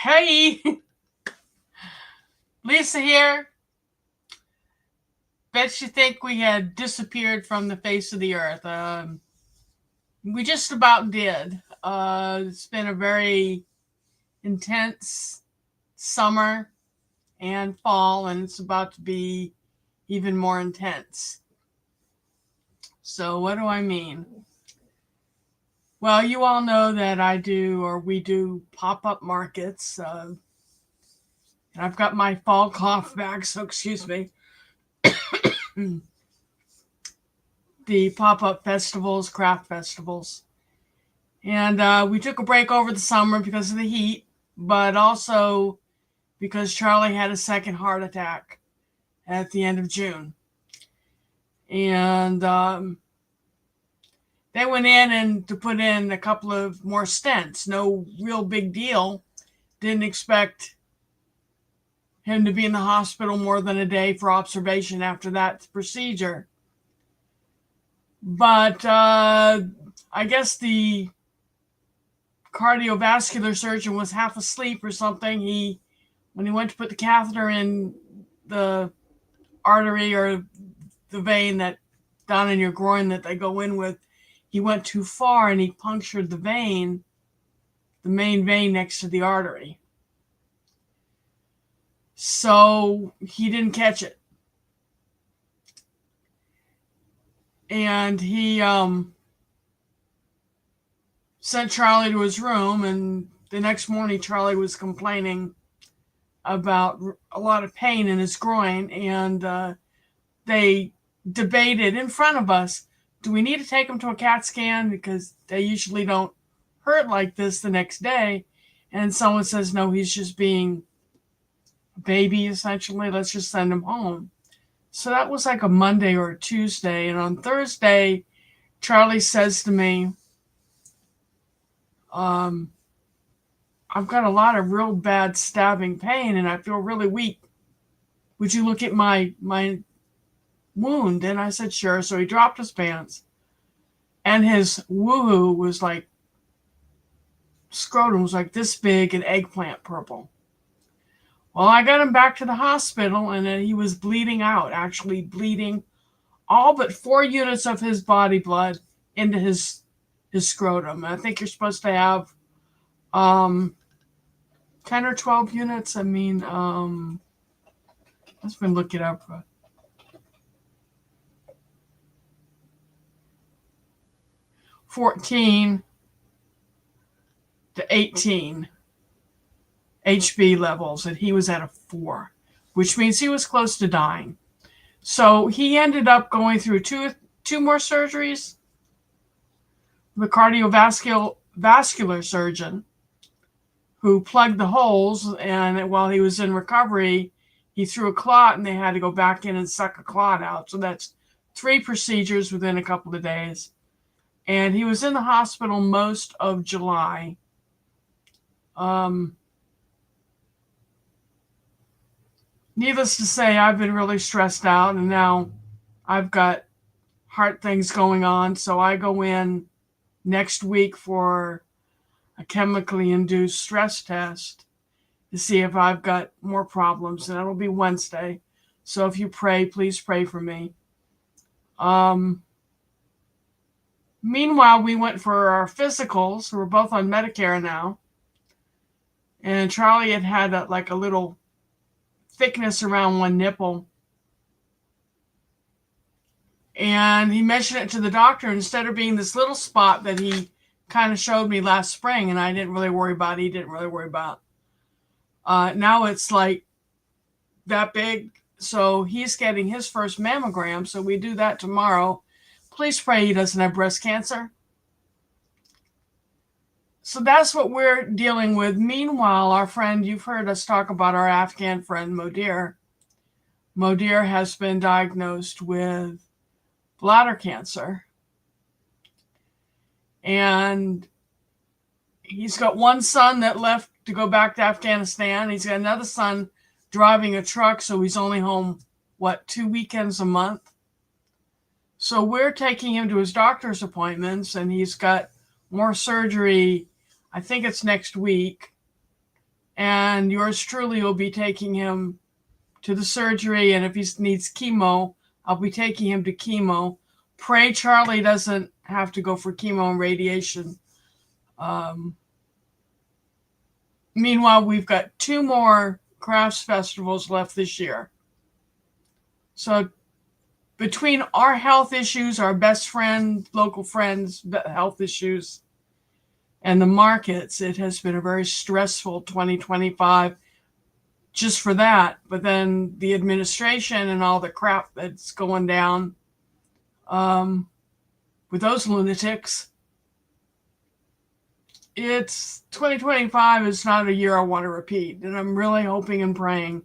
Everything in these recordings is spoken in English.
Hey, Lisa here. Bet you think we had disappeared from the face of the earth. We just about did. It's been a very intense summer and fall, and it's about to be even more intense. So, what do I mean? Well, you all know that we do pop up markets. And I've got my fall cough back, so excuse me. The pop up festivals, craft festivals. And we took a break over the summer because of the heat, but also because Charlie had a second heart attack at the end of June. And they went in and to put in a couple of more stents. No real big deal. Didn't expect him to be in the hospital more than a day for observation after that procedure. But I guess the cardiovascular surgeon was half asleep or something. When he went to put the catheter in the artery or the vein that down in your groin that they go in with, he went too far and he punctured the main vein next to the artery. So he didn't catch it. And he sent Charlie to his room, and the next morning Charlie was complaining about a lot of pain in his groin, and they debated in front of us, do we need to take him to a CAT scan because they usually don't hurt like this the next day? And someone says, no, he's just being a baby, essentially. Let's just send him home. So that was like a Monday or a Tuesday. And on Thursday, Charlie says to me, I've got a lot of real bad stabbing pain and I feel really weak. Would you look at my wound? And I said, sure. So he dropped his pants and his woohoo was like, scrotum was like this big and eggplant purple. Well, I got him back to the hospital and then he was bleeding out, actually bleeding all but 4 units of his body blood into his scrotum. I think you're supposed to have 10 or 12 units. I mean, let's been look it up. 14 to 18 HB levels, and he was at a 4, which means he was close to dying. So he ended up going through two more surgeries. The cardiovascular surgeon who plugged the holes, and while he was in recovery, he threw a clot and they had to go back in and suck a clot out. So that's 3 procedures within a couple of days. And he was in the hospital most of July. Needless to say, I've been really stressed out, and now I've got heart things going on. So I go in next week for a chemically induced stress test to see if I've got more problems, and it'll be Wednesday. So if you pray, please pray for me. Meanwhile, we went for our physicals. We're both on Medicare now. And Charlie had a little thickness around one nipple. And he mentioned it to the doctor. Instead of being this little spot that he kind of showed me last spring and I didn't really worry about, he didn't really worry about. Now it's like that big. So he's getting his first mammogram. So we do that tomorrow. Please pray he doesn't have breast cancer. So that's what we're dealing with. Meanwhile, our friend, you've heard us talk about our Afghan friend, Modir. Modir has been diagnosed with bladder cancer. And he's got one son that left to go back to Afghanistan. He's got another son driving a truck, so he's only home, 2 weekends a month? So we're taking him to his doctor's appointments, and he's got more surgery. I think it's next week. and yours truly will be taking him to the surgery. And if he needs chemo, I'll be taking him to chemo. Pray Charlie doesn't have to go for chemo and radiation. Meanwhile, we've got 2 more crafts festivals left this year. So between our health issues, our best friend, local friends' health issues, and the markets, it has been a very stressful 2025 just for that. But then the administration and all the crap that's going down with those lunatics, it's 2025 is not a year I want to repeat. And I'm really hoping and praying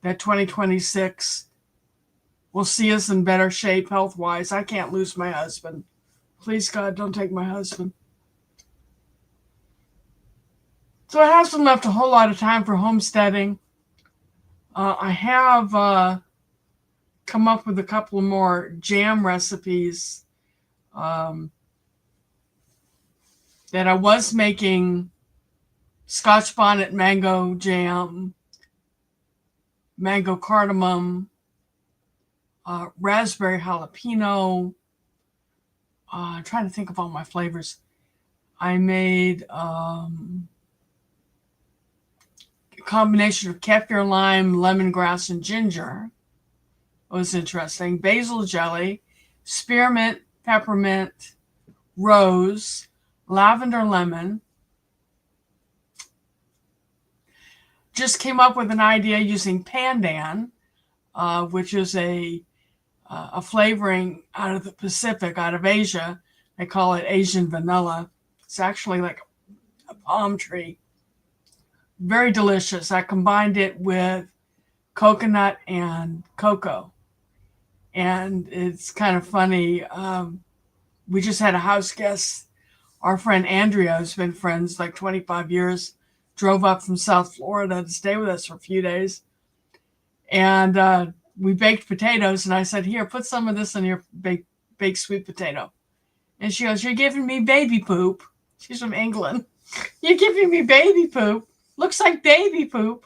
that 2026 will see us in better shape health-wise. I can't lose my husband. Please, God, don't take my husband. So I haven't left a whole lot of time for homesteading. I have come up with a couple more jam recipes that I was making: Scotch bonnet mango jam, mango cardamom, raspberry jalapeno. I'm trying to think of all my flavors. I made a combination of kefir, lime, lemongrass, and ginger. It was interesting. Basil jelly, spearmint, peppermint, rose, lavender, lemon. Just came up with an idea using pandan, which is a flavoring out of the Pacific, out of Asia. They call it Asian vanilla. It's actually like a palm tree. Very delicious. I combined it with coconut and cocoa. And it's kind of funny. We just had a house guest. Our friend Andrea, who's been friends like 25 years, drove up from South Florida to stay with us for a few days. And we baked potatoes. And I said, here, put some of this in your baked sweet potato. And she goes, you're giving me baby poop. She's from England. You're giving me baby poop. Looks like baby poop.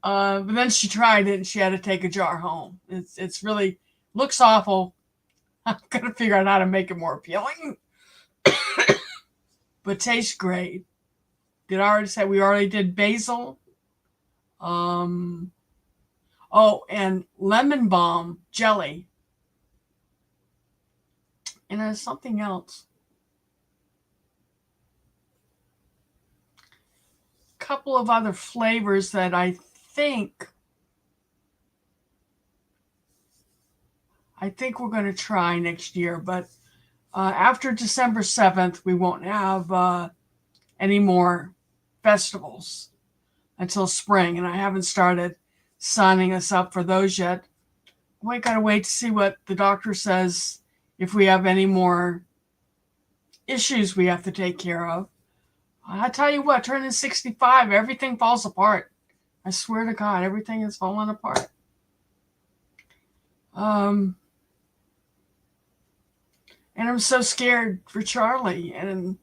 But then she tried it and she had to take a jar home. It's really looks awful. I'm gonna figure out how to make it more appealing. But tastes great. Did I already say we already did basil? And lemon balm jelly. And there's something else. Couple of other flavors that I think we're going to try next year, but after December 7th, we won't have any more festivals until spring, and I haven't started signing us up for those yet. We got to wait to see what the doctor says, if we have any more issues we have to take care of. I tell you what, turning 65, everything falls apart. I swear to God, everything is falling apart. And I'm so scared for Charlie. And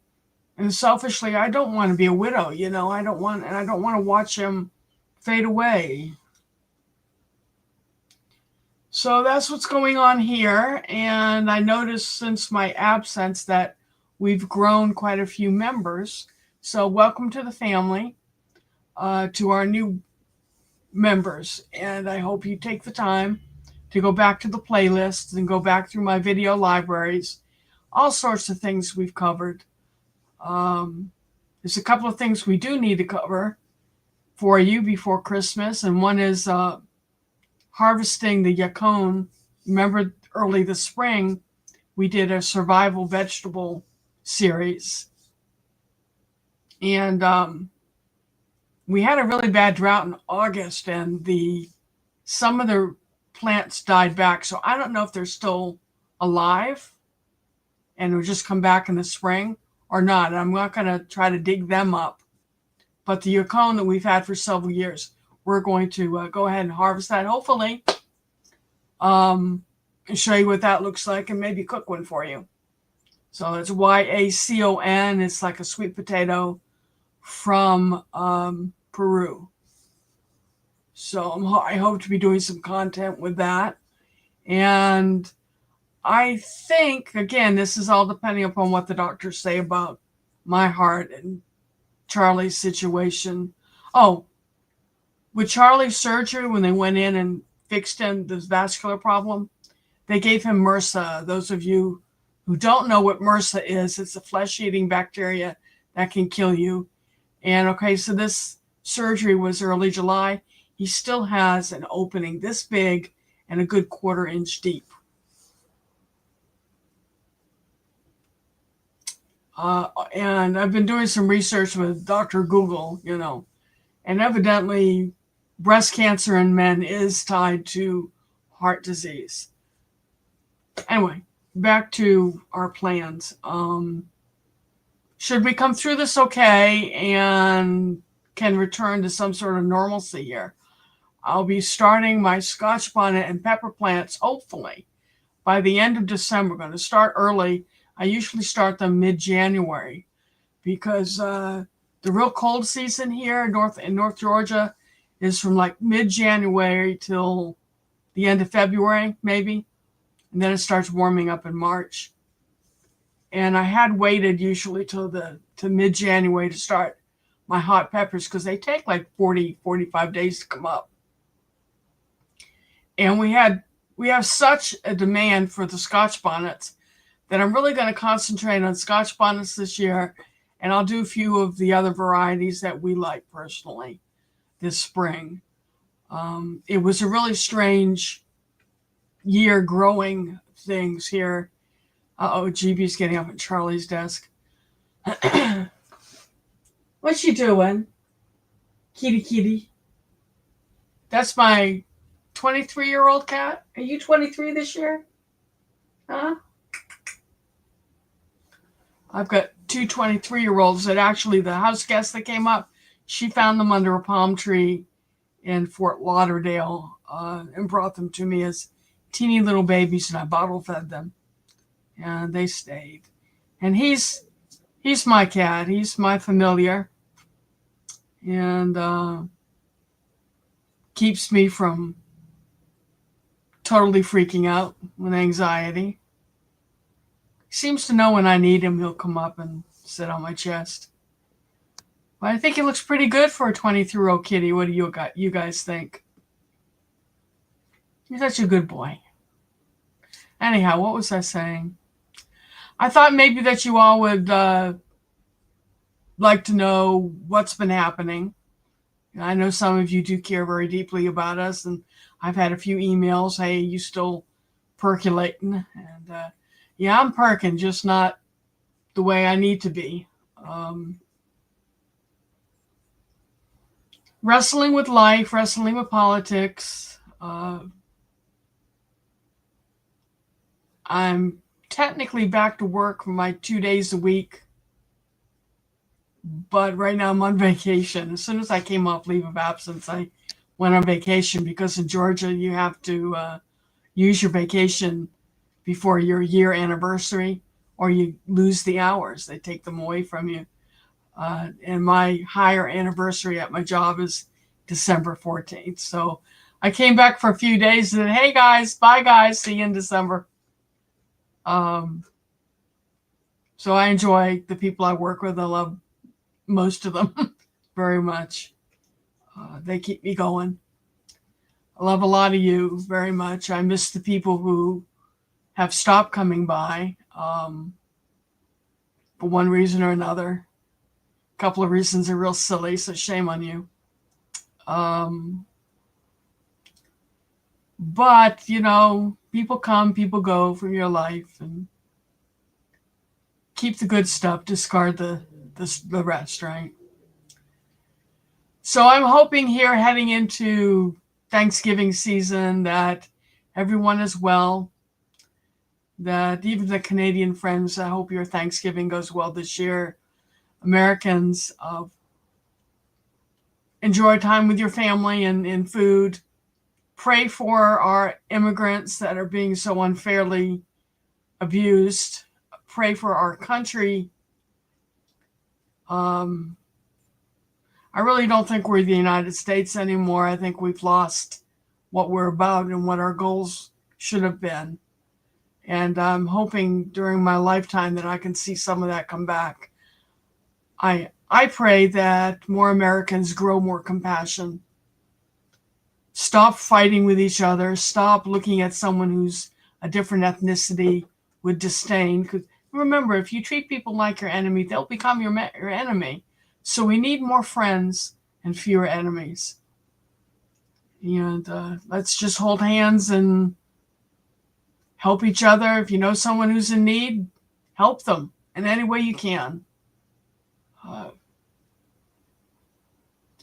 selfishly, I don't want to be a widow, you know. I don't want to watch him fade away. So that's what's going on here. And I noticed since my absence that we've grown quite a few members. So welcome to the family, to our new members. And I hope you take the time to go back to the playlists and go back through my video libraries. All sorts of things we've covered. There's a couple of things we do need to cover for you before Christmas. And one is harvesting the yacon. Remember early this spring, we did a survival vegetable series. And we had a really bad drought in August, and some of the plants died back. So I don't know if they're still alive and will just come back in the spring or not. And I'm not going to try to dig them up. But the yacon that we've had for several years, we're going to go ahead and harvest that, hopefully, and show you what that looks like and maybe cook one for you. So it's YACON. It's like a sweet potato from Peru. So I hope to be doing some content with that. And I think, again, this is all depending upon what the doctors say about my heart and Charlie's situation. Oh, with Charlie's surgery, when they went in and fixed him this vascular problem, they gave him MRSA. Those of you who don't know what MRSA is, it's a flesh-eating bacteria that can kill you. And okay, so this surgery was early July. He still has an opening this big and a good 1/4 inch deep. And I've been doing some research with Dr. Google, and evidently breast cancer in men is tied to heart disease. Anyway, back to our plans. Should we come through this okay and can return to some sort of normalcy here, I'll be starting my Scotch bonnet and pepper plants, hopefully, by the end of December. We're going to start early. I usually start them mid-January because the real cold season here in North Georgia is from like mid-January till the end of February, maybe. And then it starts warming up in March. And I had waited usually to mid-January to start my hot peppers because they take like 45 days to come up. And we have such a demand for the Scotch bonnets that I'm really going to concentrate on Scotch bonnets this year, and I'll do a few of the other varieties that we like personally this spring. It was a really strange year growing things here. GB's getting up at Charlie's desk. What's she doing? Kitty. That's my 23-year-old cat. Are you 23 this year? Huh? I've got two 23-year-olds that actually the house guest that came up, she found them under a palm tree in Fort Lauderdale and brought them to me as teeny little babies, and I bottle fed them. And they stayed. And he's my cat. He's my familiar. And keeps me from totally freaking out with anxiety. He seems to know when I need him, he'll come up and sit on my chest. But I think he looks pretty good for a 23-year-old kitty. What do you guys think? He's such a good boy. Anyhow, what was I saying? I thought maybe that you all would like to know what's been happening. I know some of you do care very deeply about us, and I've had a few emails. Hey, you still percolating? And yeah, I'm perking, just not the way I need to be. Wrestling with life, wrestling with politics. I'm technically back to work for my 2 days a week, but right now I'm on vacation. As soon as I came off leave of absence, I went on vacation because in Georgia you have to use your vacation before your year anniversary or you lose the hours. They take them away from you. And my higher anniversary at my job is December 14th. So I came back for a few days and said, hey guys, bye guys, see you in December. So I enjoy the people I work with. I love most of them very much. They keep me going. I love a lot of you very much. I miss the people who have stopped coming by for one reason or another. A couple of reasons are real silly, so shame on you. But, people come, people go from your life, and keep the good stuff, discard the rest, right? So I'm hoping here heading into Thanksgiving season that everyone is well, that even the Canadian friends, I hope your Thanksgiving goes well this year. Americans, enjoy time with your family and food. Pray for our immigrants that are being so unfairly abused. Pray for our country. I really don't think we're the United States anymore. I think we've lost what we're about and what our goals should have been. And I'm hoping during my lifetime that I can see some of that come back. I pray that more Americans grow more compassion. Stop fighting with each other. Stop looking at someone who's a different ethnicity with disdain. Because remember, if you treat people like your enemy, they'll become your enemy. So we need more friends and fewer enemies. And let's just hold hands and help each other. If you know someone who's in need, help them in any way you can.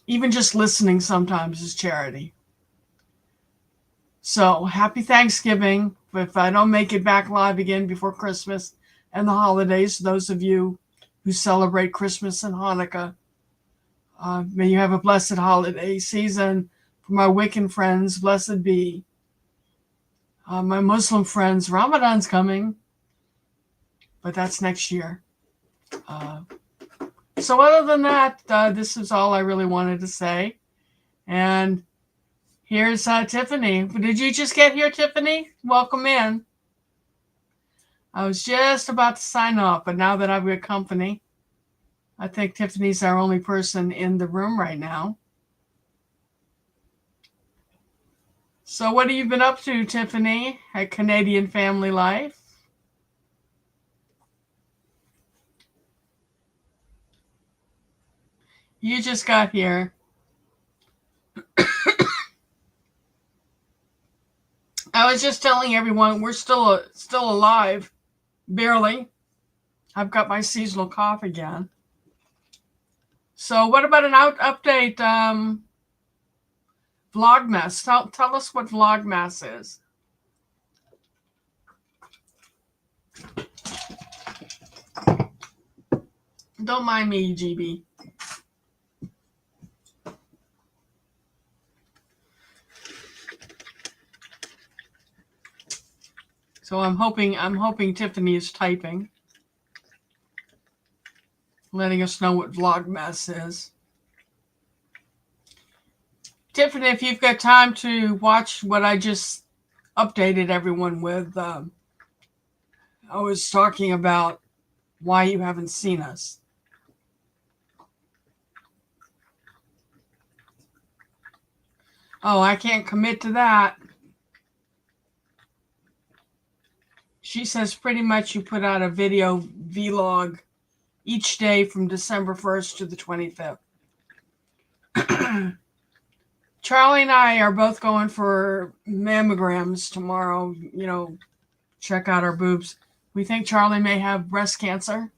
Even just listening sometimes is charity. So happy Thanksgiving. If I don't make it back live again before Christmas and the holidays, those of you who celebrate Christmas and Hanukkah, may you have a blessed holiday season. For my Wiccan friends, blessed be. My Muslim friends, Ramadan's coming, but that's next year. So other than that, this is all I really wanted to say. And here's Tiffany. Did you just get here, Tiffany? Welcome in. I was just about to sign off, but now that I've got company, I think Tiffany's our only person in the room right now. So what have you been up to, Tiffany, at Canadian Family Life? You just got here. I was just telling everyone we're still alive, barely. I've got my seasonal cough again. So what about an update, Vlogmas? Tell us what Vlogmas is. Don't mind me, GB. So I'm hoping Tiffany is typing, letting us know what Vlogmas is. Tiffany, if you've got time to watch what I just updated everyone with, I was talking about why you haven't seen us. Oh, I can't commit to that. She says pretty much you put out a video vlog each day from December 1st to the 25th. Charlie and I are both going for mammograms tomorrow, check out our boobs. We think Charlie may have breast cancer.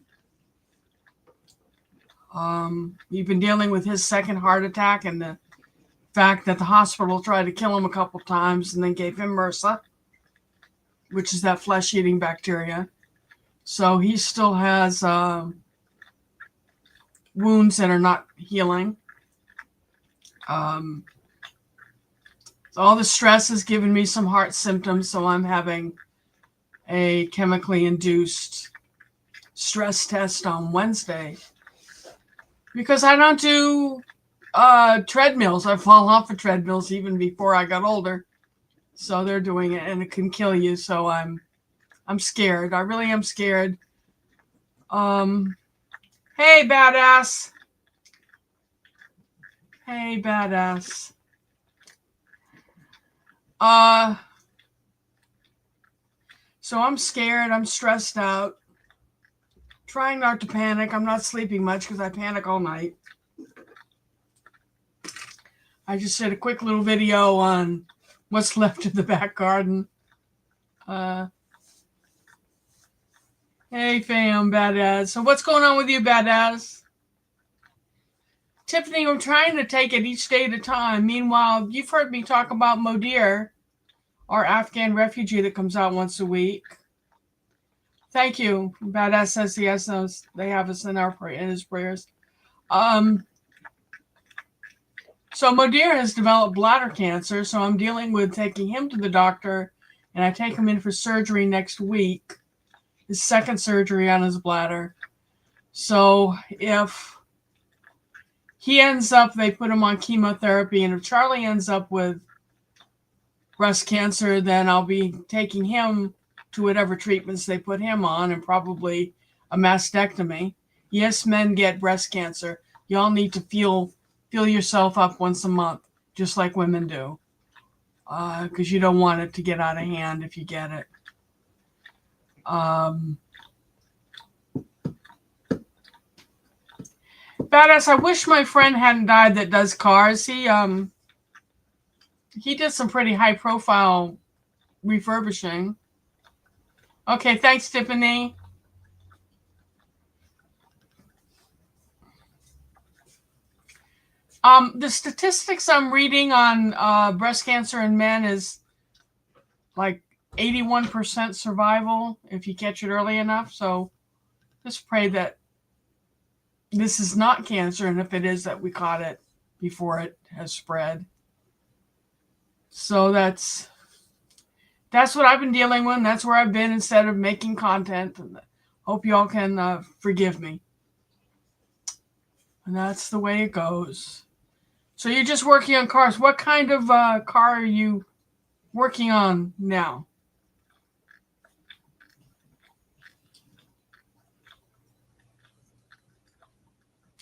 We've been dealing with his second heart attack and the fact that the hospital tried to kill him a couple times and then gave him MRSA, which is that flesh-eating bacteria. So he still has wounds that are not healing. So all the stress has given me some heart symptoms, so I'm having a chemically induced stress test on Wednesday. Because I don't do treadmills. I fall off of treadmills even before I got older. So they're doing it, and it can kill you. So I'm scared. I really am scared. Hey, badass. Hey, badass. So I'm scared. I'm stressed out. Trying not to panic. I'm not sleeping much because I panic all night. I just did a quick little video on what's left in the back garden. Hey, fam, badass. So what's going on with you, badass? Tiffany, I'm trying to take it each day at a time. Meanwhile, you've heard me talk about Modir, our Afghan refugee that comes out once a week. Thank you. Badass says yes, they have us in his prayers. So Modir has developed bladder cancer, so I'm dealing with taking him to the doctor, and I take him in for surgery next week, his second surgery on his bladder. So if he ends up, they put him on chemotherapy, and if Charlie ends up with breast cancer, then I'll be taking him to whatever treatments they put him on, and probably a mastectomy. Yes, men get breast cancer. Y'all need to feel yourself up once a month, just like women do, because you don't want it to get out of hand if you get it. Badass, I wish my friend hadn't died that does cars. He did some pretty high profile refurbishing. Okay, thanks, Tiffany. The statistics I'm reading on breast cancer in men is like 81% survival if you catch it early enough. So just pray that this is not cancer, and if it is, that we caught it before it has spread. So that's what I've been dealing with. That's where I've been instead of making content. And hope y'all can forgive me. And that's the way it goes. So you're just working on cars. What kind of car are you working on now?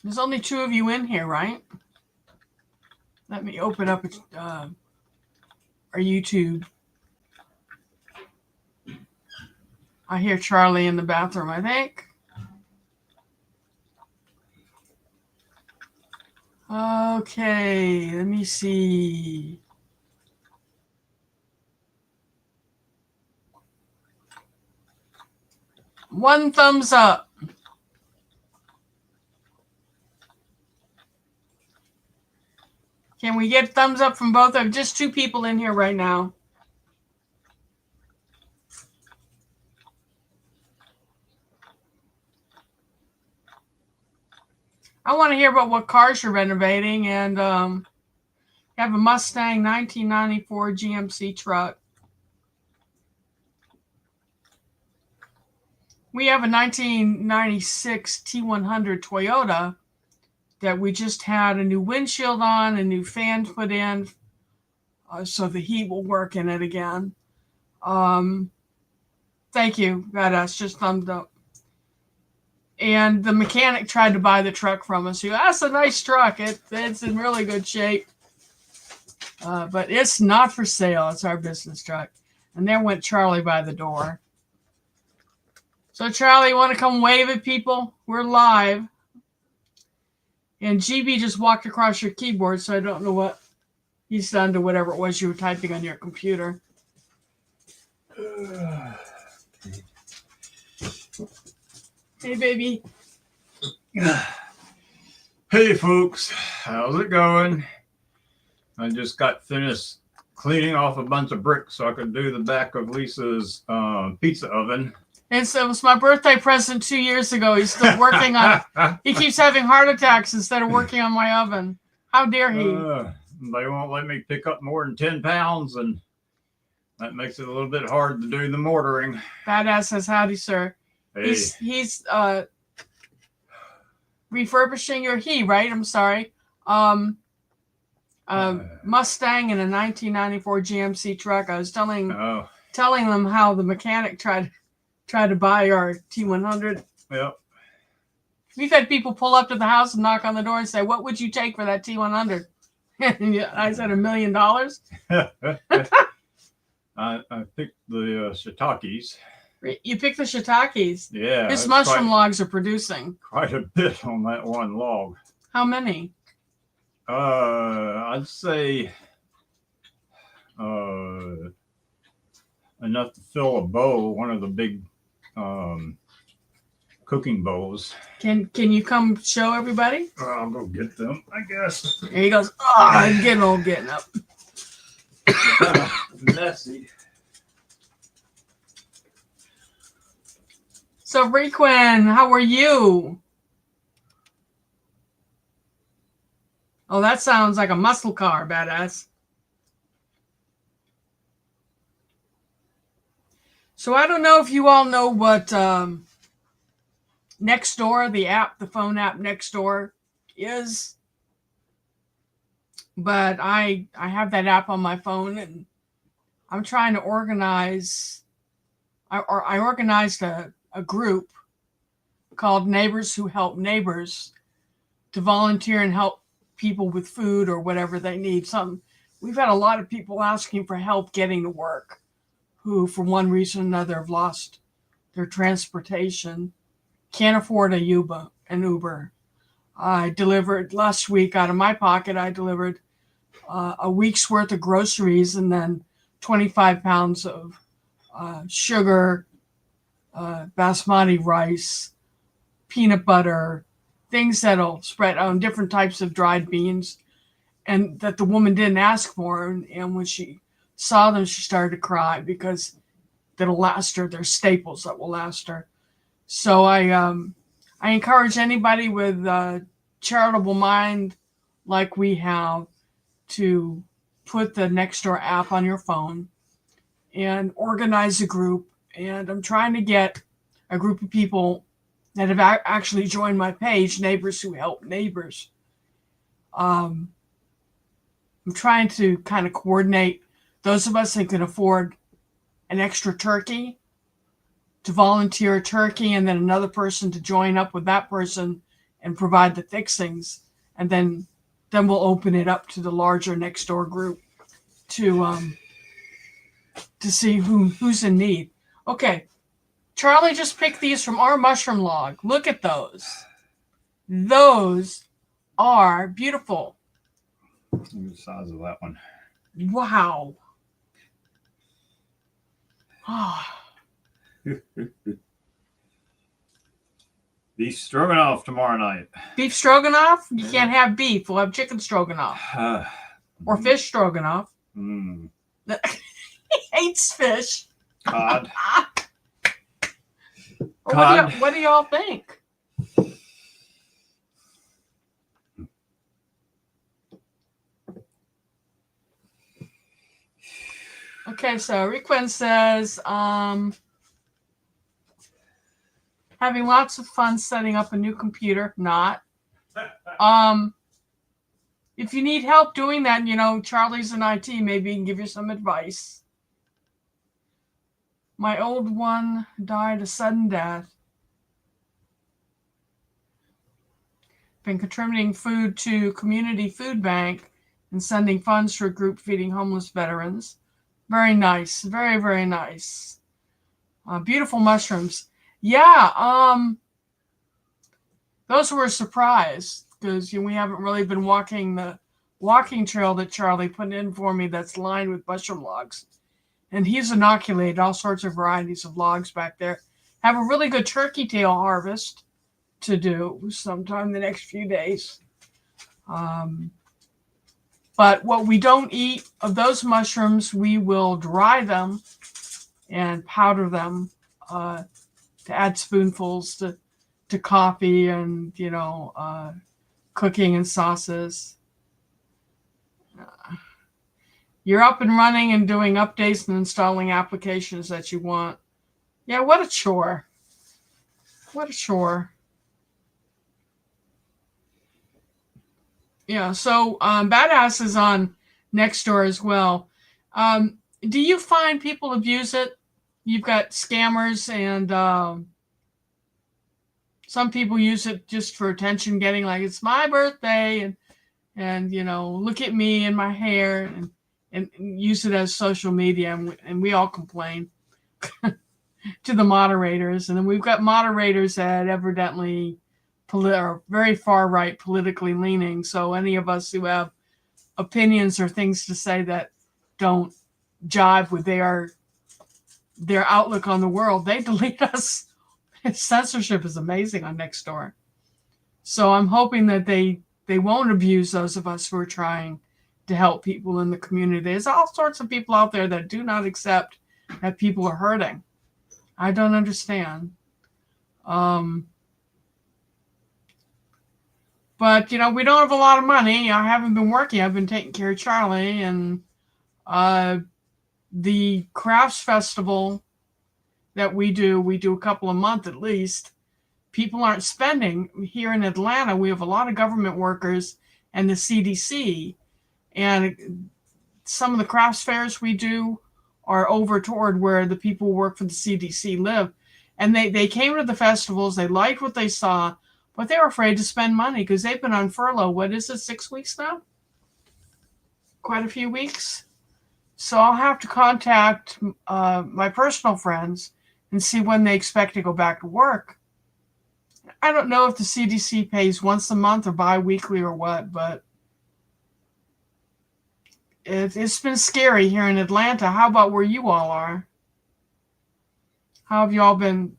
There's only 2 of you in here, right? Let me open up our YouTube. I hear Charlie in the bathroom, I think. Okay, let me see. One thumbs up. Can we get thumbs up from both? I have just 2 people in here right now. I want to hear about what cars you're renovating, and you have a Mustang 1994 GMC truck. We have a 1996 T100 Toyota that we just had a new windshield on, a new fan put in, so the heat will work in it again. Thank you, badass, just thumbs up. And the mechanic tried to buy the truck from us. He goes, that's a nice truck. It's in really good shape. But it's not for sale. It's our business truck. And there went Charlie by the door. So, Charlie, you want to come wave at people? We're live. And GB just walked across your keyboard, so I don't know what he's done to whatever it was you were typing on your computer. Hey, baby. Hey, folks. How's it going? I just got finished cleaning off a bunch of bricks so I could do the back of Lisa's pizza oven. And so it was my birthday present 2 years ago. He's still working on it. He keeps having heart attacks instead of working on my oven. How dare he? They won't let me pick up more than 10 pounds, and that makes it a little bit hard to do the mortaring. Badass says, howdy, sir. Hey. He's refurbishing right? I'm sorry. Mustang and a 1994 GMC truck. I was telling them how the mechanic tried to buy our T100. Yep. We've had people pull up to the house and knock on the door and say, what would you take for that T100? And I said, $1 million. I picked the shiitakes. You picked the shiitakes? Yeah. His mushroom logs are producing. Quite a bit on that one log. How many? I'd say enough to fill a bowl, one of the big cooking bowls. Can you come show everybody? I'll go get them, I guess. And he goes, I'm getting up. Messy. So, Requin, how are you? Oh, that sounds like a muscle car, badass. So I don't know if you all know what Nextdoor, the phone app Nextdoor is. But I have that app on my phone, and I'm trying to organize. I organized a group called Neighbors Who Help Neighbors to volunteer and help people with food or whatever they need. We've had a lot of people asking for help getting to work who, for one reason or another, have lost their transportation, can't afford a Uber. I delivered last week out of my pocket. I delivered a week's worth of groceries and then 25 pounds of sugar, basmati rice, peanut butter, things that'll spread on different types of dried beans, and that the woman didn't ask for. And when she saw them, she started to cry because that'll last her. They're staples that will last her. So I encourage anybody with a charitable mind like we have to put the Nextdoor app on your phone and organize a group. And I'm trying to get a group of people that have actually joined my page, Neighbors Who Help Neighbors. I'm trying to kind of coordinate those of us that can afford an extra turkey to volunteer a turkey, and then another person to join up with that person and provide the fixings. And then we'll open it up to the larger Nextdoor group to see who's in need. Okay, Charlie just picked these from our mushroom log. Look at those. Those are beautiful. Look at the size of that one. Wow. Beef stroganoff tomorrow night. Beef stroganoff? You can't have beef. We'll have chicken stroganoff. Or fish stroganoff. Mm. He hates fish. Cod. What do y'all think? Okay, so Requin says, having lots of fun setting up a new computer. Not. If you need help doing that, Charlie's in IT, maybe he can give you some advice. My old one died a sudden death. Been contributing food to community food bank and sending funds for a group feeding homeless veterans. Very nice. Very, very nice. Beautiful mushrooms. Yeah, those were a surprise because we haven't really been walking the walking trail that Charlie put in for me that's lined with mushroom logs. And he's inoculated all sorts of varieties of logs back there. Have a really good turkey tail harvest to do sometime the next few days. But what we don't eat of those mushrooms, we will dry them and powder them to add spoonfuls to coffee and, cooking and sauces. You're up and running and doing updates and installing applications that you want. Yeah, what a chore. What a chore. Yeah, so Badass is on Nextdoor as well. Do you find people abuse it? You've got scammers and some people use it just for attention getting, like it's my birthday and look at me and my hair and use it as social media, and we all complain to the moderators. And then we've got moderators that evidently are very far right, politically leaning. So any of us who have opinions or things to say that don't jive with their outlook on the world, they delete us. Censorship is amazing on Nextdoor. So I'm hoping that they won't abuse those of us who are trying to help people in the community. There's all sorts of people out there that do not accept that people are hurting. I don't understand. But, we don't have a lot of money. I haven't been working. I've been taking care of Charlie. And the crafts festival that we do a couple a month at least. People aren't spending. Here in Atlanta, we have a lot of government workers and the CDC. And some of the crafts fairs we do are over toward where the people who work for the CDC live. And they came to the festivals, they liked what they saw, but they were afraid to spend money because they've been on furlough. What is it, 6 weeks now? Quite a few weeks. So I'll have to contact my personal friends and see when they expect to go back to work. I don't know if the CDC pays once a month or bi-weekly or what, but it's been scary here in Atlanta. How about where you all are? How have you all been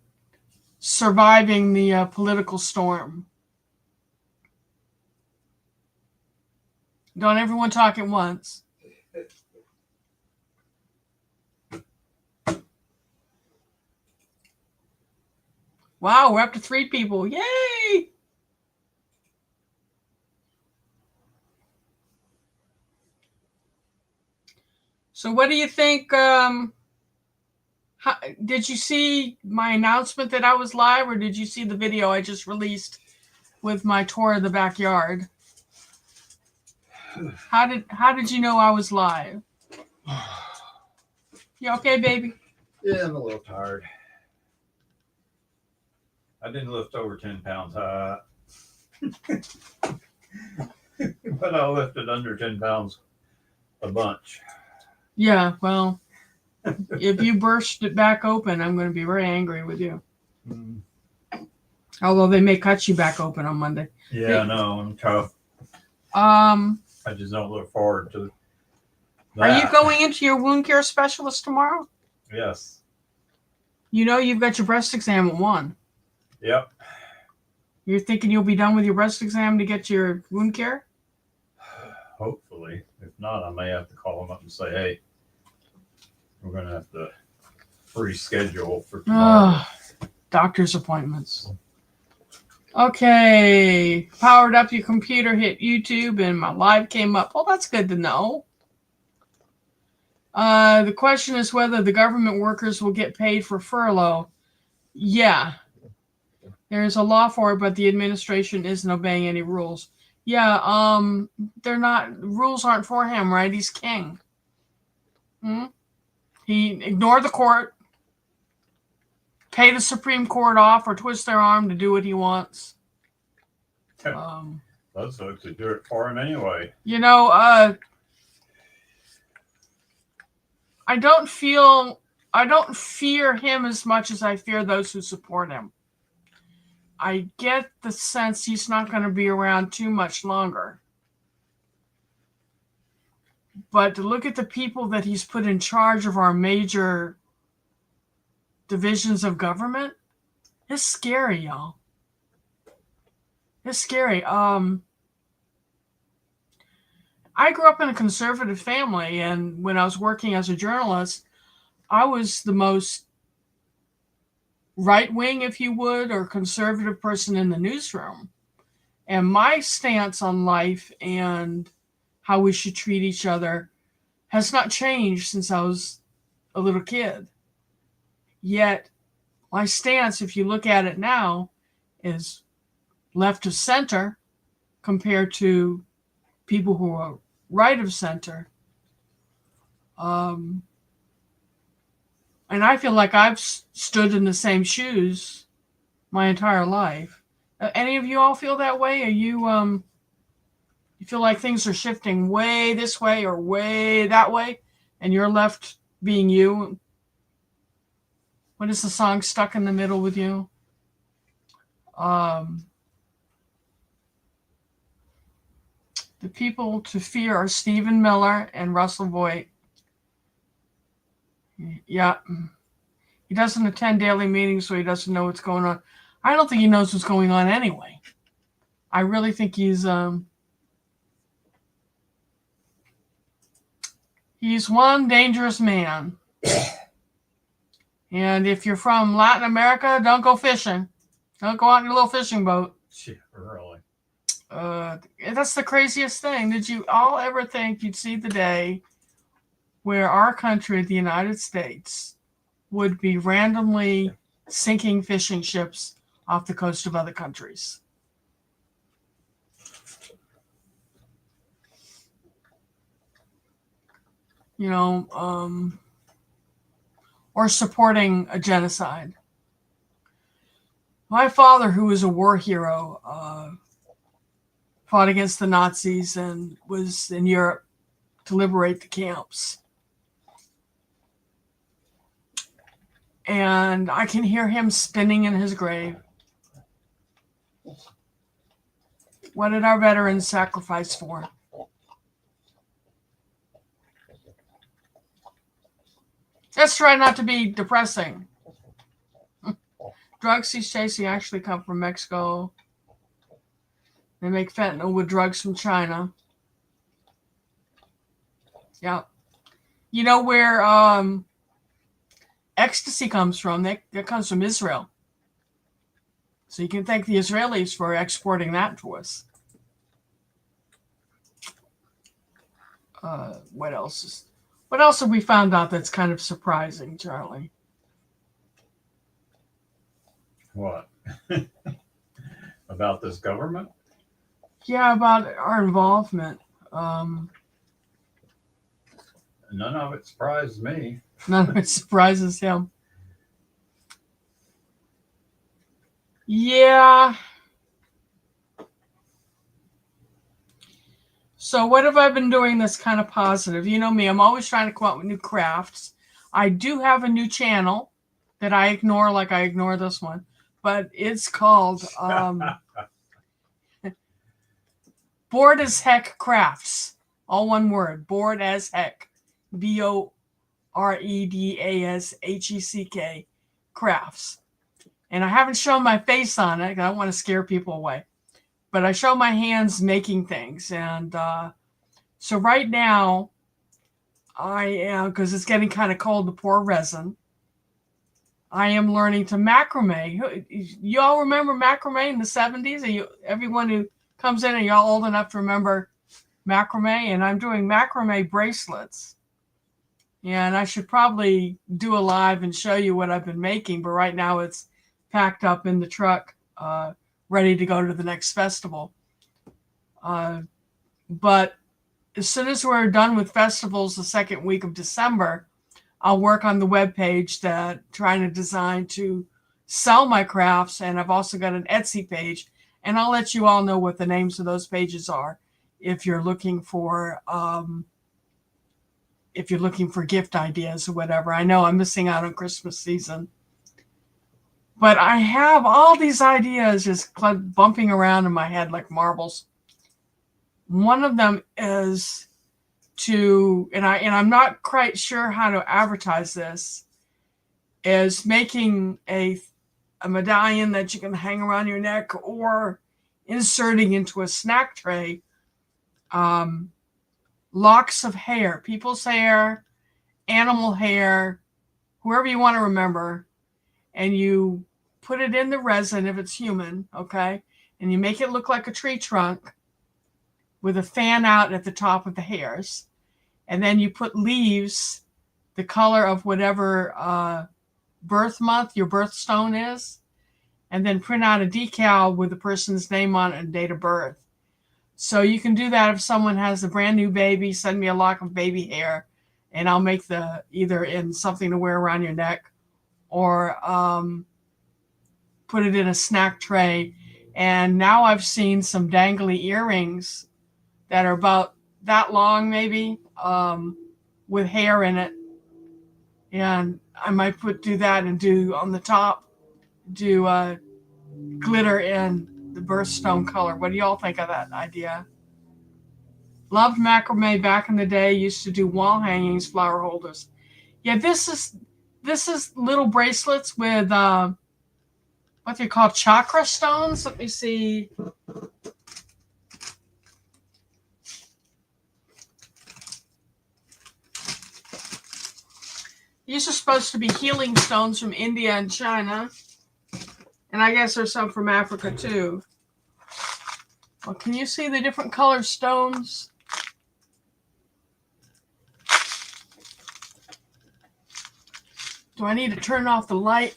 surviving the political storm? Don't everyone talk at once. Wow, we're up to 3 people. Yay! So what do you think? Did you see my announcement that I was live, or did you see the video I just released with my tour of the backyard? How did you know I was live? You okay, baby? Yeah, I'm a little tired. I didn't lift over 10 pounds high. But I lifted under 10 pounds a bunch. Yeah, well, if you burst it back open, I'm going to be very angry with you. Mm. Although they may cut you back open on Monday. Yeah, no, I'm tough. I just don't look forward to that. Are you going into your wound care specialist tomorrow? Yes. You know you've got your breast exam at 1. Yep. You're thinking you'll be done with your breast exam to get your wound care? Hopefully. If not, I may have to call them up and say, hey, we're going to have to reschedule for tomorrow. Doctor's appointments. Okay. Powered up your computer, hit YouTube, and my live came up. Well, that's good to know. The question is whether the government workers will get paid for furlough. Yeah. There's a law for it, but the administration isn't obeying any rules. Yeah, they're not. Rules aren't for him, right? He's king. He ignored the court, pay the Supreme Court off, or twist their arm to do what he wants. Those folks would do it for him anyway. You know, I don't fear him as much as I fear those who support him. I get the sense he's not going to be around too much longer. But to look at the people that he's put in charge of our major divisions of government, it's scary, y'all. It's scary. I grew up in a conservative family, and when I was working as a journalist, I was the most right-wing, if you would, or conservative person in the newsroom. And my stance on life and how we should treat each other has not changed since I was a little kid. Yet, my stance, if you look at it now, is left of center compared to people who are right of center. And I feel like I've stood in the same shoes my entire life. Any of you all feel that way? Are you you feel like things are shifting way this way or way that way, and you're left being you? What is the song, Stuck in the Middle with You? The people to fear are Stephen Miller and Russell Voigt. Yeah. He doesn't attend daily meetings, so he doesn't know what's going on. I don't think he knows what's going on anyway. I really think he's one dangerous man. And if you're from Latin America, don't go fishing. Don't go out in your little fishing boat. Yeah, really. That's the craziest thing. Did you all ever think you'd see the day where our country, the United States, would be randomly sinking fishing ships off the coast of other countries? or supporting a genocide. My father, who was a war hero, fought against the Nazis and was in Europe to liberate the camps. And I can hear him spinning in his grave. What did our veterans sacrifice for? Let's try not to be depressing. Drugs he's chasing actually come from Mexico. They make fentanyl with drugs from China. Yeah. You know where ecstasy comes from? That comes from Israel. So you can thank the Israelis for exporting that to us. What else have we found out that's kind of surprising, Charlie? What? About this government? Yeah, about our involvement. None of it surprised me. None of it surprises him. Yeah. So what have I been doing that's kind of positive? You know me, I'm always trying to come up with new crafts. I do have a new channel that I ignore like I ignore this one, but it's called Bored as Heck Crafts. All one word, Bored as Heck. BOREDASHECK Crafts. And I haven't shown my face on it because I don't want to scare people away. But I show my hands making things. And so right now, I am, because it's getting kind of cold to pour resin, I am learning to macrame. You all remember macrame in the 70s? Everyone who comes in, are y'all old enough to remember macrame? And I'm doing macrame bracelets. Yeah, and I should probably do a live and show you what I've been making. But right now it's packed up in the truck, ready to go to the next festival. But as soon as we're done with festivals the second week of December, I'll work on the webpage trying to design to sell my crafts. And I've also got an Etsy page. And I'll let you all know what the names of those pages are if you're looking for gift ideas or whatever. I know I'm missing out on Christmas season. But I have all these ideas just bumping around in my head like marbles. One of them is I'm not quite sure how to advertise this, is making a medallion that you can hang around your neck or inserting into a snack tray locks of hair, people's hair, animal hair, whoever you want to remember, and you put it in the resin if it's human, okay? And you make it look like a tree trunk with a fan out at the top of the hairs. And then you put leaves, the color of whatever birth month your birthstone is, and then print out a decal with the person's name on it and date of birth. So you can do that if someone has a brand new baby, send me a lock of baby hair, and I'll make either in something to wear around your neck or put it in a snack tray. And now I've seen some dangly earrings that are about that long, maybe, with hair in it. And I might do that and do on the top, glitter in the birthstone color. What do y'all think of that idea? Loved macrame back in the day. Used to do wall hangings, flower holders. Yeah, this is little bracelets with what they call chakra stones. Let me see. These are supposed to be healing stones from India and China. And I guess there's some from Africa too. Well, can you see the different colored stones? Do I need to turn off the light?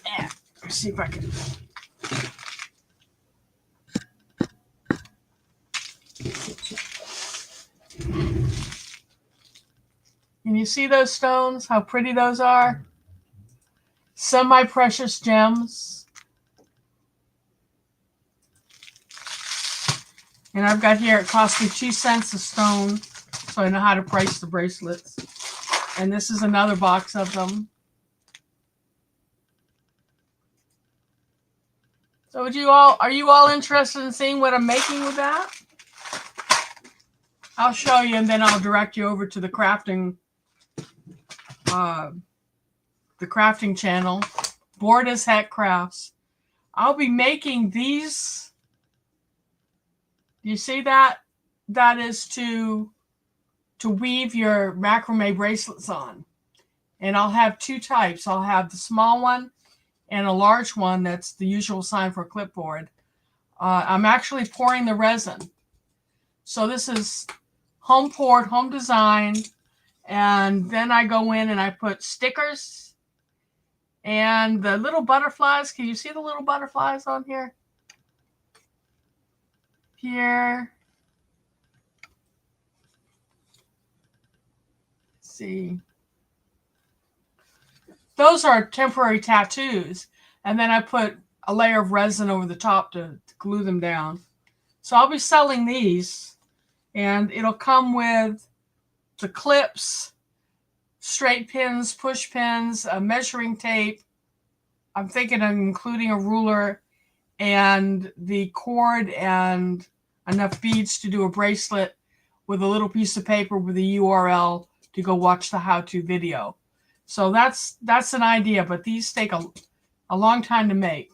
Yeah. Let's see if I can. see those stones? How pretty those are? Semi-precious gems. And I've got here, it cost me 2 cents a stone, so I know how to price the bracelets. And this is another box of them. So are you all interested in seeing what I'm making with that? I'll show you, and then I'll direct you over to the crafting channel, Bored as Heck Crafts. I'll be making these. You see that? That is to weave your macrame bracelets on. And I'll have 2 types. I'll have the small one and a large one that's the usual sign for a clipboard. I'm actually pouring the resin. So this is home poured, home designed. And then I go in and I put stickers and the little butterflies. Can you see the little butterflies on here? Here. Let's see. Those are temporary tattoos. And then I put a layer of resin over the top to glue them down. So I'll be selling these. And it'll come with the clips, straight pins, push pins, a measuring tape. I'm thinking of including a ruler and the cord and enough beads to do a bracelet with a little piece of paper with a URL to go watch the how-to video. So that's an idea, but these take a long time to make.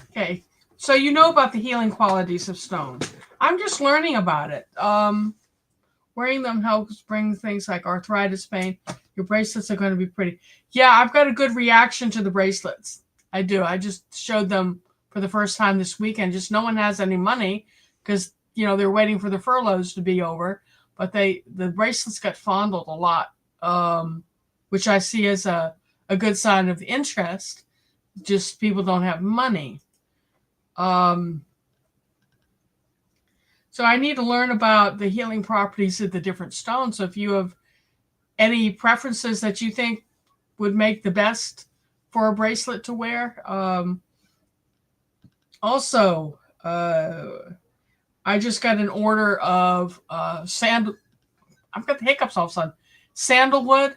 Okay, so you know about the healing qualities of stone. I'm just learning about it. Wearing them helps bring things like arthritis pain. Your bracelets are going to be pretty. Yeah, I've got a good reaction to the bracelets. I do. I just showed them for the first time this weekend. Just no one has any money because, you know, they're waiting for the furloughs to be over. But the bracelets got fondled a lot, which I see as a good sign of interest. Just people don't have money. So I need to learn about the healing properties of the different stones. So if you have any preferences that you think would make the best for a bracelet to wear. Also, I just got an order of I've got the hiccups all of a sudden. Sandalwood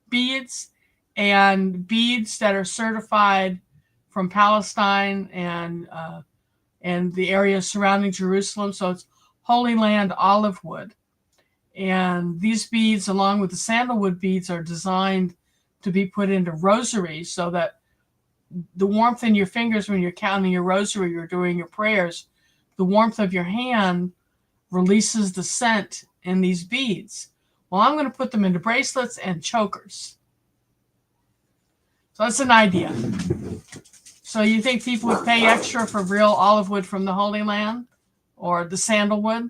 beads and beads that are certified from Palestine and the area surrounding Jerusalem. So it's Holy Land olive wood. And these beads, along with the sandalwood beads, are designed to be put into rosaries so that the warmth in your fingers when you're counting your rosary or doing your prayers, the warmth of your hand releases the scent in these beads. Well, I'm going to put them into bracelets and chokers. So that's an idea. So you think people would pay extra for real olive wood from the Holy Land or the sandalwood?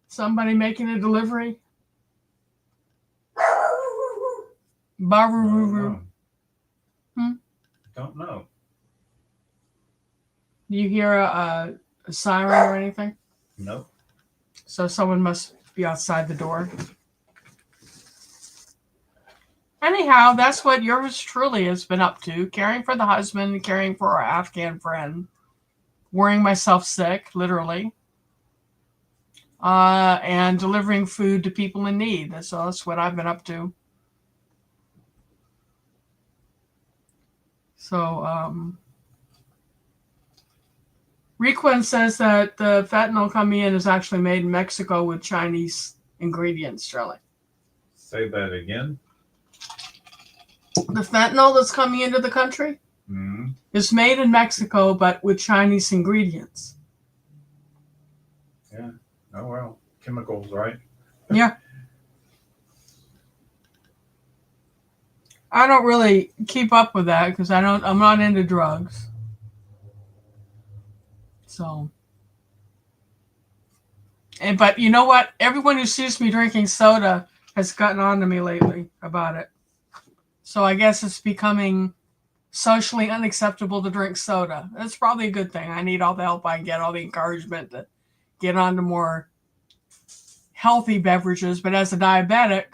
Somebody making a delivery? Baroo. Don't know. Do you hear a siren or anything? Nope. So someone must be outside the door. Anyhow, that's what yours truly has been up to. Caring for the husband, caring for our Afghan friend. Worrying myself sick, literally. And delivering food to people in need. That's what I've been up to. So, Requin says that the fentanyl coming in is actually made in Mexico with Chinese ingredients, Shirley. Say that again. The fentanyl that's coming into the country is made in Mexico, but with Chinese ingredients. Yeah. Oh, well. Chemicals, right? Yeah. I don't really keep up with that because I'm not into drugs. So. But you know what? Everyone who sees me drinking soda has gotten on to me lately about it. So I guess it's becoming socially unacceptable to drink soda. That's probably a good thing. I need all the help I can get, all the encouragement to get on to more healthy beverages, but as a diabetic,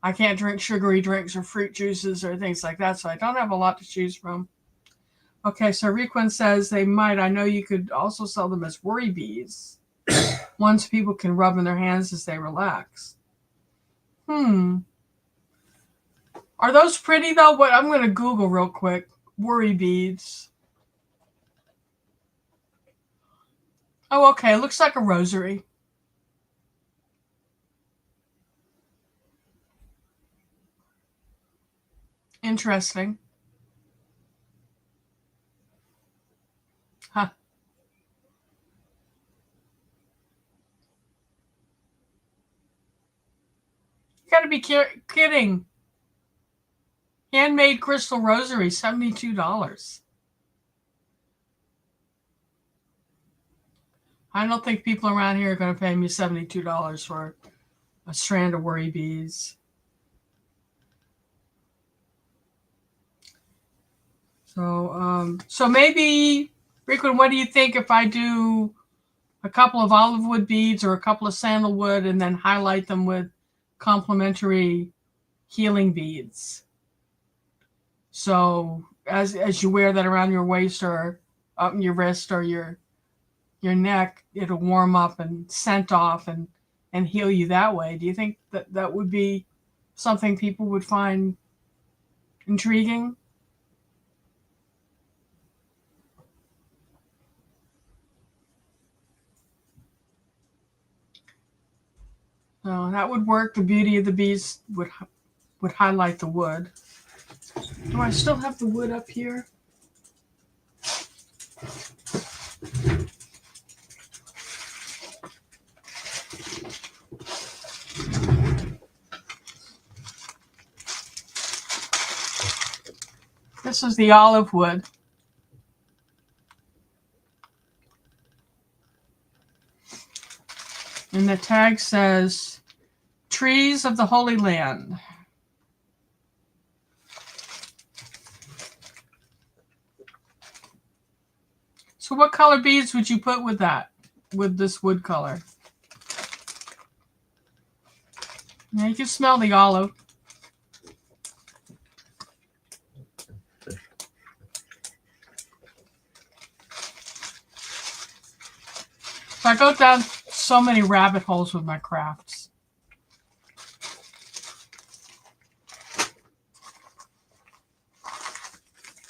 I can't drink sugary drinks or fruit juices or things like that, so I don't have a lot to choose from. Okay, so Requin says they might. I know you could also sell them as worry beads. Ones people can rub in their hands as they relax. Are those pretty though? What I'm going to Google real quick. Worry beads. Oh, okay. Looks like a rosary. Interesting. Huh. You gotta be kidding. Handmade crystal rosary, $72. I don't think people around here are going to pay me $72 for a strand of worry beads. So maybe, Rickman, what do you think if I do a couple of olive wood beads or a couple of sandalwood and then highlight them with complementary healing beads? So as you wear that around your waist or up in your wrist or your neck, it'll warm up and scent off and heal you that way. Do you think that would be something people would find intriguing? So that would work. The beauty of the beads would highlight the wood. Do I still have the wood up here? This is the olive wood. And the tag says, Trees of the Holy Land. So what color beads would you put with that, with this wood color? Now you can smell the olive. So I go down so many rabbit holes with my crafts.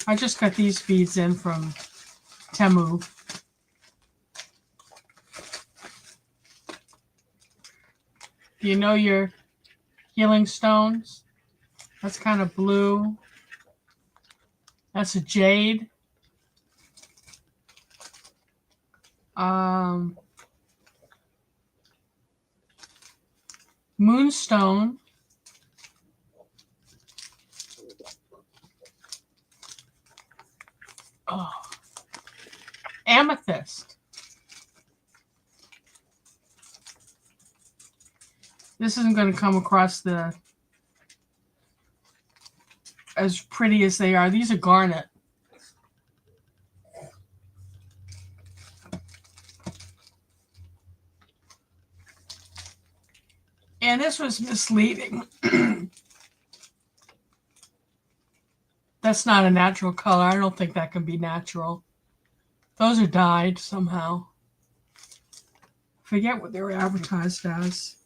I just got these beads in from Temu. Do you know your healing stones? That's kind of blue. That's a jade. Moonstone. Oh. Amethyst. This isn't going to come across as pretty as they are. These are garnet. And this was misleading. That's not a natural color. I don't think that can be natural. Those are dyed somehow. Forget what they were advertised as.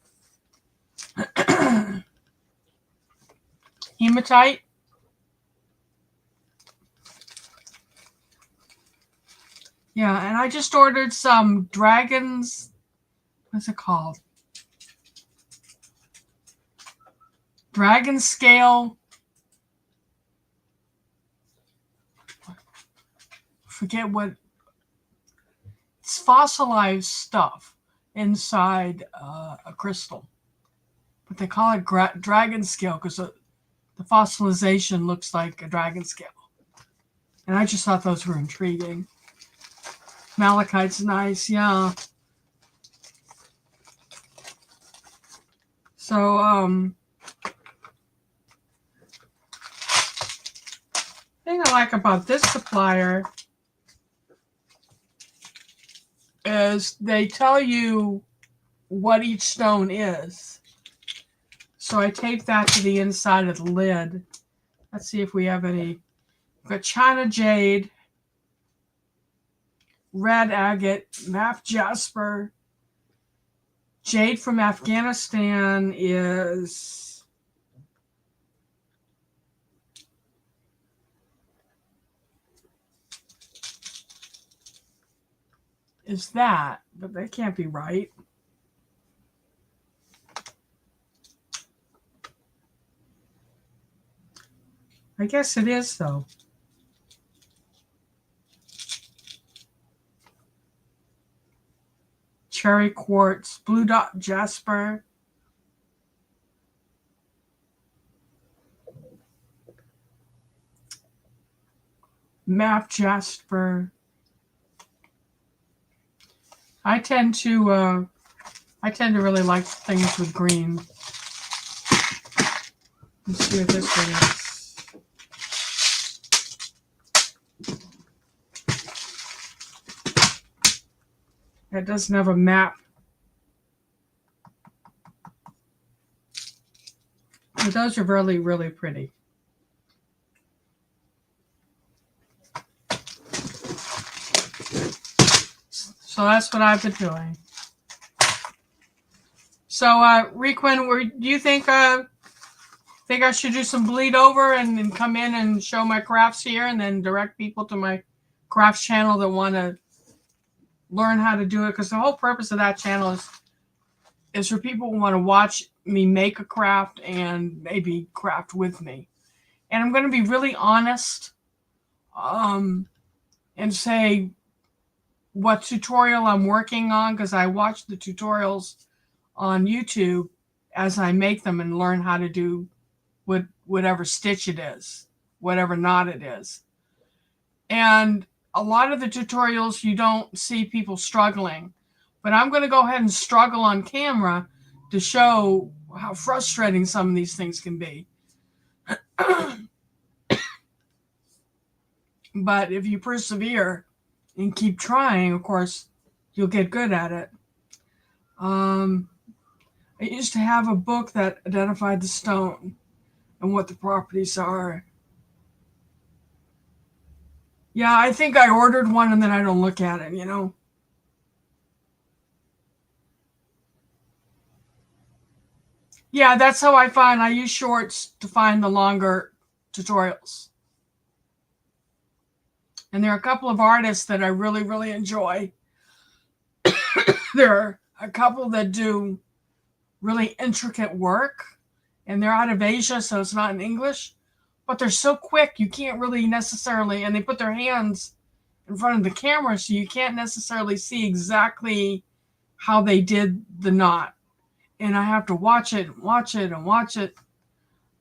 Hematite. Yeah, and I just ordered some dragons. What's it called? Dragon scale. Forget what. It's fossilized stuff inside a crystal. But they call it dragon scale because the fossilization looks like a dragon scale. And I just thought those were intriguing. Malachite's nice, yeah. So, thing I like about this supplier is they tell you what each stone is. So I taped that to the inside of the lid. Let's see if we have any. We've got China Jade, Red Agate, Map Jasper. Jade from Afghanistan is that, but that can't be right. I guess it is, though. Cherry quartz, blue dot jasper. Map jasper. I tend to really like things with green. Let's see what this one is. It doesn't have a map. But those are really, really pretty. So that's what I've been doing. So, Requin, do you think I should do some bleed over and come in and show my crafts here and then direct people to my crafts channel that want to learn how to do it? Because the whole purpose of that channel is for people who want to watch me make a craft and maybe craft with me. And I'm going to be really honest and say what tutorial I'm working on, because I watch the tutorials on YouTube as I make them and learn how to do whatever stitch it is, whatever knot it is. And a lot of the tutorials you don't see people struggling, but I'm going to go ahead and struggle on camera to show how frustrating some of these things can be. But if you persevere and keep trying, of course, you'll get good at it. I used to have a book that identified the stone and what the properties are. Yeah, I think I ordered one and then I don't look at it, you know. Yeah, that's how I use shorts to find the longer tutorials. And there are a couple of artists that I really, really enjoy. There are a couple that do really intricate work, and they're out of Asia, so it's not in English, but they're so quick you can't really necessarily, and they put their hands in front of the camera, so you can't necessarily see exactly how they did the knot. And I have to watch it and watch it and watch it.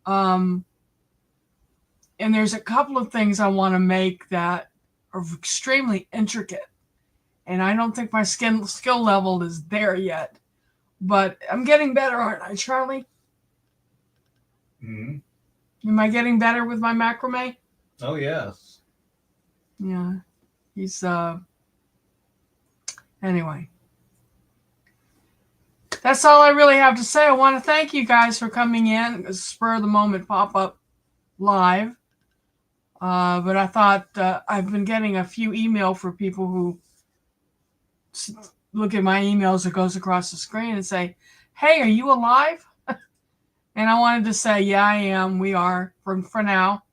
And there's a couple of things I want to make that are extremely intricate. And I don't think my skill level is there yet. But I'm getting better, aren't I, Charlie? Mm-hmm. Am I getting better with my macrame? Oh, yes. Yeah. He's, anyway. That's all I really have to say. I want to thank you guys for coming in. Spur of the moment pop-up live. But I thought I've been getting a few email for people who look at my emails that goes across the screen and say, hey, are you alive? And I wanted to say, yeah, I am. We are for now.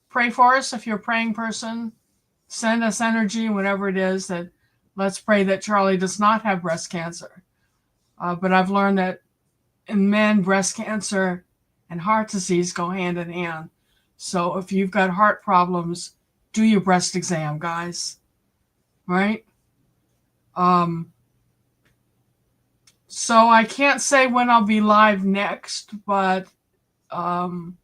Pray for us if you're a praying person. Send us energy, whatever it is. That let's pray that Charlie does not have breast cancer. But I've learned that in men, breast cancer and heart disease go hand in hand. So if you've got heart problems, do your breast exam, guys. Right? So I can't say when I'll be live next, but I'm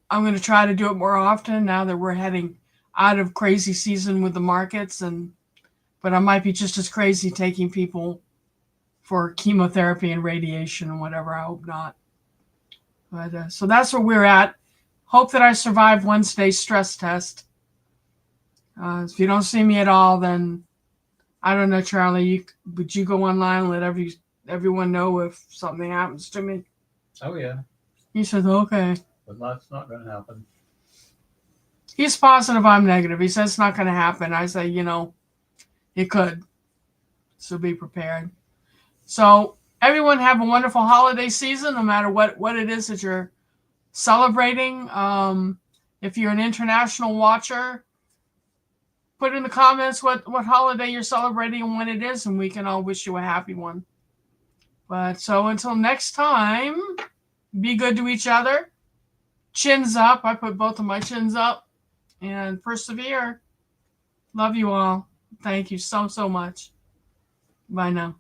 going to try to do it more often now that we're heading out of crazy season with the markets. But I might be just as crazy taking people for chemotherapy and radiation and whatever. I hope not. But so that's where we're at. Hope that I survive Wednesday's stress test. If you don't see me at all, then I don't know, Charlie. Would you go online and let everyone know if something happens to me? Oh yeah, He says, okay. but that's not going to happen. He's positive, I'm negative. He says it's not going to happen. I say, it could. So be prepared. So everyone have a wonderful holiday season, no matter what it is that you're celebrating. If you're an international watcher, put in the comments what holiday you're celebrating and when it is, and we can all wish you a happy one. But so until next time, be good to each other. Chins up. I put both of my chins up. And persevere. Love you all. Thank you so much. Bye now.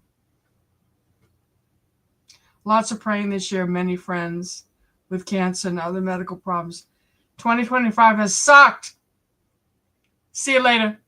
Lots of praying this year. Many friends with cancer and other medical problems. 2025 has sucked. See you later.